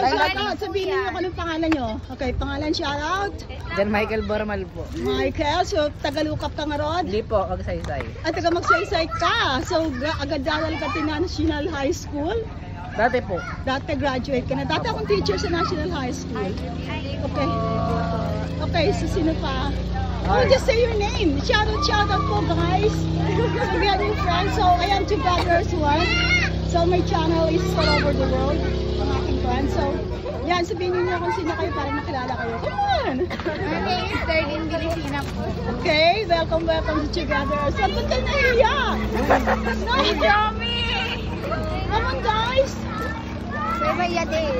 shout out. Sabihin niyo kung anong pangalan niyo. Okay, pangalan shout out. John Michael Bormal po. Michael, so tagalukap ka nga Rod? Hindi po, magsaysay. At taga magsaysay ka. So agad-dawal ka din National High School. Dati po. Dati graduate ka na. Dati akong teacher sa National High School. Okay. Okay, so sino pa? Oh, just say your name. Shout out po guys. So we have new friends. So I am together as one. So my channel is all over the world. Ang aking friends. So yan, sabihin niyo kung sino kayo para makilala kayo. Come on! My name is Darlene Bilisina po. Okay, welcome to Together. Saan ba tayo nahiya? No, come on guys! Sir Bayade.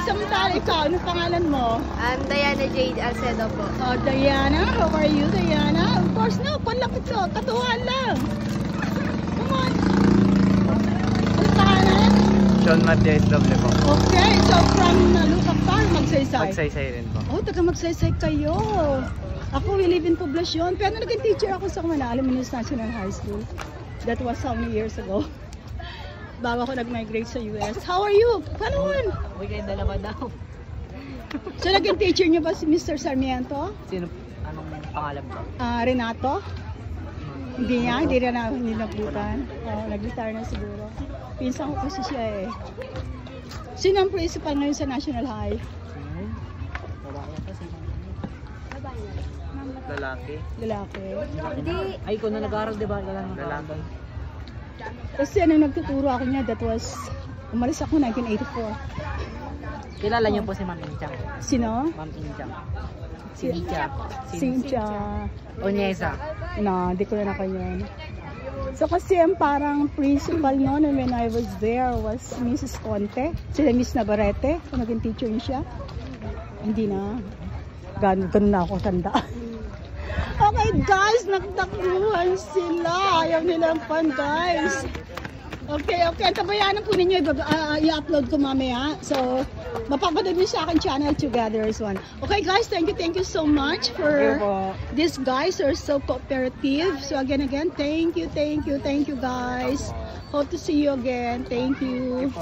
Samantala ikaw, anong pangalan mo? I'm Diana Jade Alcedo po. Oh, Diana, how are you, Diana? Of course, no, panlapit to, katuhan lang. Come on. Anong pangalan? Sean Matias Doble po. Okay, so from Lukap pa, magsaysay? Magsaysay rin po. Oh, taga magsaysay kayo. Ako, we live in Poblacion. Pero naging teacher ako sa Aluminous National High School. That was how many years ago? Bago ako nag-migrate sa US. How are you? Paano? Uy, kayo dalawa daw. So, naging teacher niyo ba si Mr. Sarmiento? Sino? Anong pangalan po? Renato? Hindi niya, hindi nabutan. Nag-retire na siguro. Pinsan ko kasi siya eh. Sino ang principal ngayon sa National High? Babae kasi. Lalaki. Lalaki. Hindi. Ay, kung na nag-aaral, di ba? Lalaki. Kasi nagtuturo ako niya, that was, umalis ako 1984. Kilala niyo po si Ma'am Inchang. Sino? Ma'am Inchang. Cynthia. Onyesa. No, hindi ko na nakanyan. So kasi ang parang principal noon when I was there was Mrs. Conte. Sila Miss Navarrete, kung naging teacher niya siya. Hindi na. Ganun na ako tanda. Okay guys, nagtakbuhan sila. Ayaw nilang fun guys. Okay. Tabayanan po ninyo. I-upload ko mamaya. So, mapapanood niyo sa akin channel Together as one. Okay guys, thank you so much for these guys are so cooperative. So again, thank you guys. Hope to see you again. Thank you.